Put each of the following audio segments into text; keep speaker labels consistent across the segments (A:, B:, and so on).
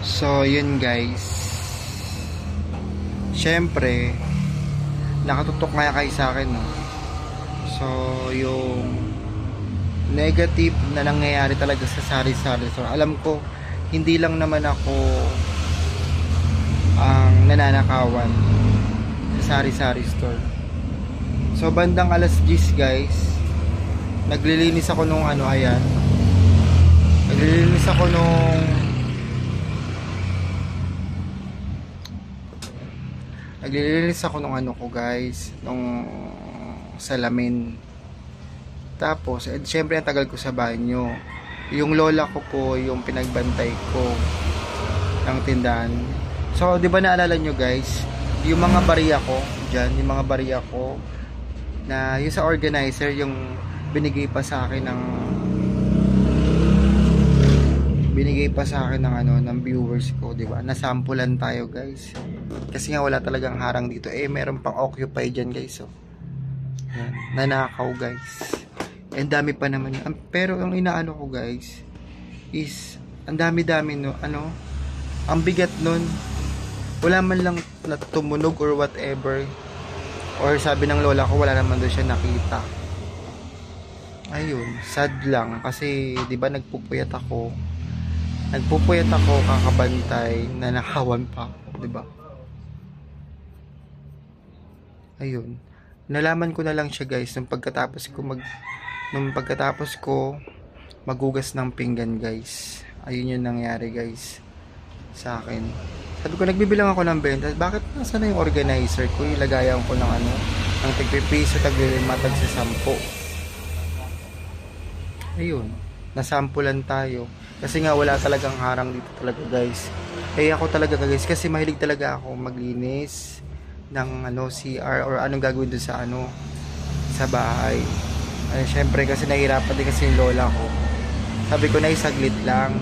A: So, yun guys. Siyempre, nakatutok nga kayo sa akin, no? So, yung negative na nangyayari talaga sa sari-sari store. Alam ko, hindi lang naman ako ang nananakawan sa sari-sari store. So, bandang alas 10 guys, naglilinis ako nung ayan. Naglilinis ako nung ko guys, nung salamin. Tapos syempre ang tagal ko sa banyo. Yung lola ko po yung pinagbantay ko ng tindahan. So di ba naalala nyo guys, yung mga bariya ko dyan, yung mga bariya ko na yung sa organizer, yung binigay pa sa akin ng ng viewers ko, di ba? Nasampulan tayo guys. Kasi nga wala talagang harang dito. Meron pang occupy dyan guys. So, yan. Nanakaw guys. Ang dami pa naman yun. Pero ang inaano ko guys is ang dami-dami no, ang bigat nun. Wala man lang natumunog or whatever. Or sabi ng lola ko, wala naman doon siya nakita. Ayun, sad lang kasi 'di ba nagpupuyat ako, kakabantay, nanakawan pa ako, 'di ba? Ayun. Nalaman ko na lang siya guys nung pagkatapos ko magugas ng pinggan guys. Ayun yung nangyari guys sa akin. Sabi ko, nagbibilang ako ng 20. Bakit nasa na yung organizer ko? Ilagayan ko ng ng tig-piso, tag-5, tag-10. Ayun, nasampulan tayo. Kasi nga wala talagang harang dito talaga guys. Ako talaga guys, kasi mahilig talaga ako maglinis ng CR or anong gagawin doon sa sa bahay. Syempre kasi nahihirapan din kasi yung lola ko. Sabi ko na isaglit lang.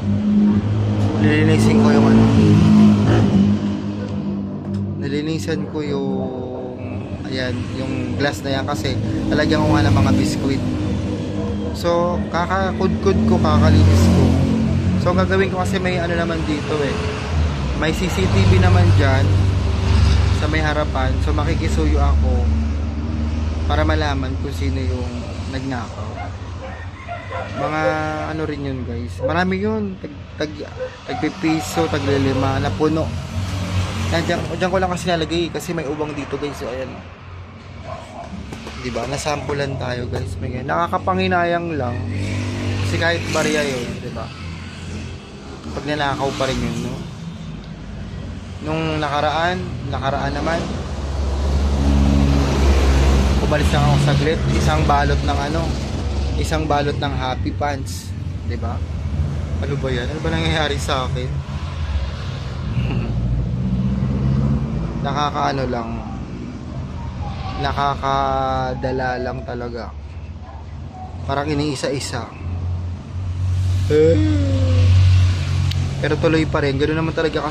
A: Nilinisin ko yung nilinisan ko yung yung glass na yan kasi talagyan ko nga ng mga biskuit. So kakakudkud ko, kakalinis ko. So gagawin ko kasi may naman dito may CCTV naman dyan sa may harapan. So makikisuyo ako para malaman kung sino yung nagnakaw. Mga rin yun guys, marami yun, tag-piso, tag-5 na puno. Diyan ko lang kasi nalagay kasi may ubang dito guys. So ayan, diba, nasampulan tayo guys. May nakakapanginayang lang kasi kahit barya yun, diba, pag nanakaw pa rin yun, no? Nung nakaraan naman, umalis lang ako saglit, isang balot ng Happy Pants, diba? Ano ba yan? Ano ba nangyayari sa akin? Nakakadala lang talaga. Parang iniisa-isa. Pero tuloy pa rin. Ganoon naman talaga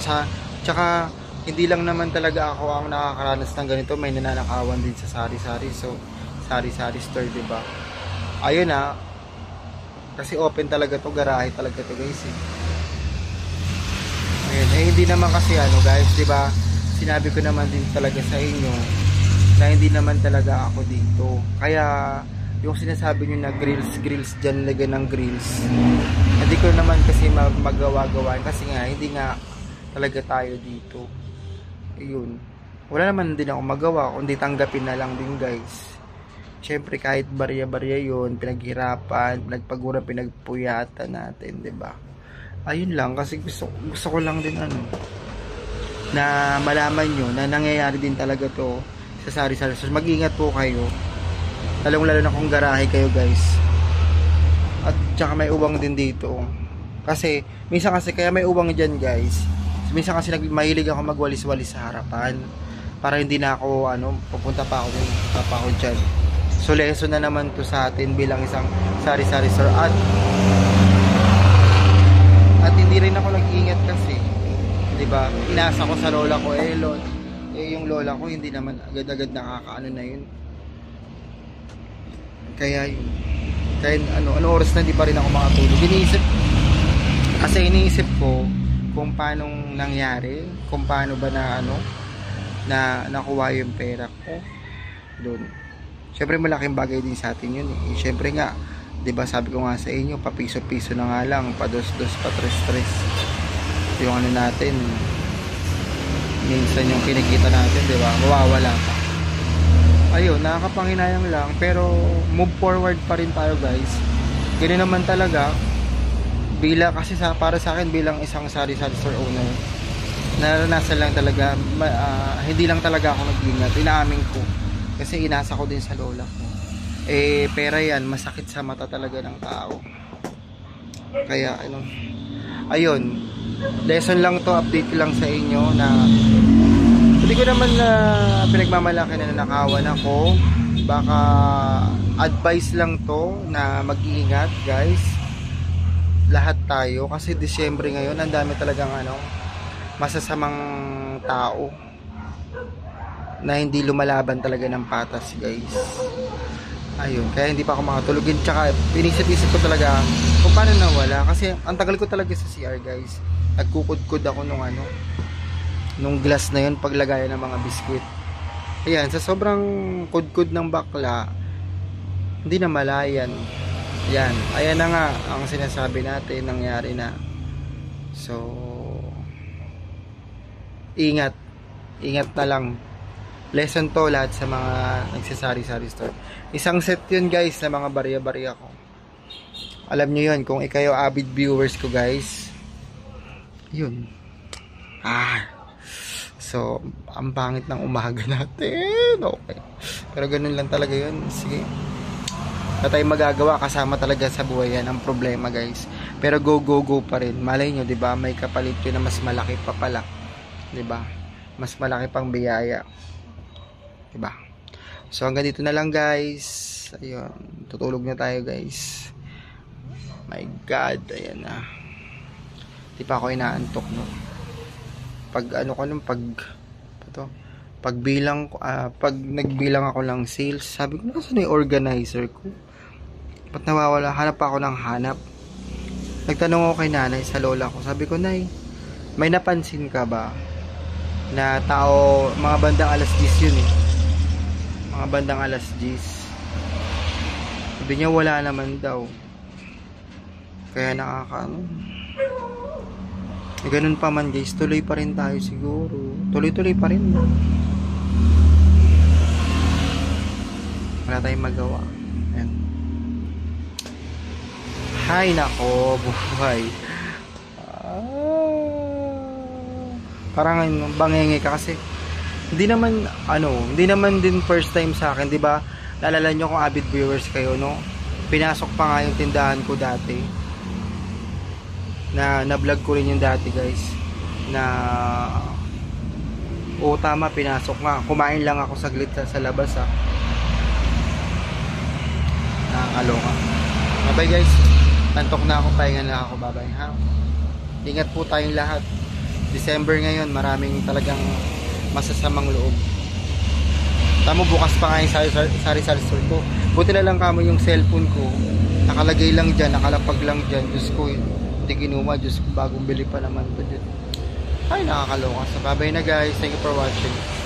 A: tsaka hindi lang naman talaga ako ang nakakaranas ng ganito. May nananakawan din sa sari-sari. So, sari-sari store, diba? Ayun na. Kasi open talaga to, garahe talaga to guys. Ayun. Hindi naman kasi guys, diba? Sinabi ko naman din talaga sa inyo na hindi naman talaga ako dito. Kaya yung sinasabi nyo na grills dyan, lagyan ng grills, hindi ko naman kasi magawa-gawa kasi nga hindi nga talaga tayo dito. Ayun, wala naman din ako magawa kundi tanggapin na lang din guys. Syempre kahit barya-barya yun, pinaghirapan, pinagpagura, pinagpuyatan natin, 'di ba? Ayun lang, kasi gusto ko lang din na malaman nyo na nangyayari din talaga to sa sari-sari. So mag-ingat po kayo, lalong-lalo na kung garahe kayo guys. At tsaka may ubang din dito. Kasi minsan kasi kaya may ubang dyan guys, minsan kasi mahilig ako magwalis-walis sa harapan para hindi na ako pupunta pa ako dyan. So lesson na naman to sa atin bilang isang sari-sari store. At hindi rin ako nag-iingat kasi, diba, inasa ko sa lola ko, yung lola ko hindi naman agad-agad nakakaano na yun. Kaya yun, kahit ano oras na hindi pa rin ako makatulog. Iniisip ko kung paano nangyari, kung paano ba na na nakuha yung pera ko doon. Syempre malaking bagay din sa atin yun eh. Syempre nga, 'di ba sabi ko nga sa inyo, pa piso-piso na nga lang, pa dos-dos, pa tres-tres. Yung natin, minsan yung kinikita natin, 'di ba? Mawawala pa. Ayun, nakakapanginayang lang, pero move forward pa rin tayo, guys. Ganun naman talaga. Kasi para sa akin bilang isang sari-sari store owner, naranasan lang talaga, hindi lang talaga ako nag-ingat, inaamin ko kasi inasa ko din sa lola ko. Pera yan, masakit sa mata talaga ng tao. Kaya ayun, lesson lang to, update lang sa inyo na hindi ko naman na pinagmamalaki na nanakawan ako. Baka advice lang to na mag-iingat, guys, lahat tayo, kasi Disyembre ngayon, ang dami talagang masasamang tao na hindi lumalaban talaga ng patas, guys. Ayun, kaya hindi pa ako makatulogin. Tsaka pinisip-isip ko talaga kung paano nawala, kasi ang tagal ko talaga sa CR, guys. Nagkukudkud ako nung glass na yun paglagayan ng mga biskwit. Ayan, sa sobrang kudkud ng bakla, hindi na malayan. Yan, ayan na nga ang sinasabi natin, nangyari na. So ingat na lang. Lesson to lahat sa mga nagsasari-sari store. Isang set yun, guys, na mga barya-barya ko. Alam nyo yun, kung ikayo avid viewers ko, guys. Yun. So ang pangit ng umaga natin. Okay, pero ganun lang talaga yun. Sige, na tayo magagawa, kasama talaga sa buhay yan ang problema, guys. Pero go pa rin. Malay nyo, 'di ba, may kapalit yun na mas malaki pa pala, 'di ba? Mas malaki pang biyaya, 'di ba? So hanggang dito na lang, guys. Ayun, tutulog na tayo, guys. My God, ayan na. Di pa ako inaantok, no? Pag nagbilang ako ng sales, sabi ko, nasaan na yung organizer ko? Ba't nawawala? Hanap pa ako ng hanap. Nagtanong ako kay nanay, sa lola ko. Sabi ko, Nay, may napansin ka ba na tao, mga bandang alas 10 yun eh. Mga bandang alas 10. Sabi niya, wala naman daw. Kaya ganun pa man, guys, tuloy pa rin tayo siguro. Tuloy pa rin. Wala tayong magawa. Ayan. Hay nako, buhay. Parang bangenge ka kasi hindi naman din first time sa akin, 'di ba? Naalala niyo kung avid viewers kayo, no? Pinasok pa nga yung tindahan ko dati. Na-vlog ko rin yung dati, guys. Tama, pinasok nga. Kumain lang ako saglit sa labas, ha. Nakakaloka. Bye, guys. Tantok na ako, pahinga na ako. Bye, ha. Ingat po tayong lahat. December ngayon, maraming talagang masasamang loob. Tama, bukas pa nga yung sari-sari store ko. Buti na lang kamo yung cellphone ko, nakalagay lang dyan, nakalapag lang dyan. Diyos ko, hindi kinuma. Diyos ko, bagong bili pa naman to dyan. Ay, nakakaloka. So bye bye na, guys. Thank you for watching.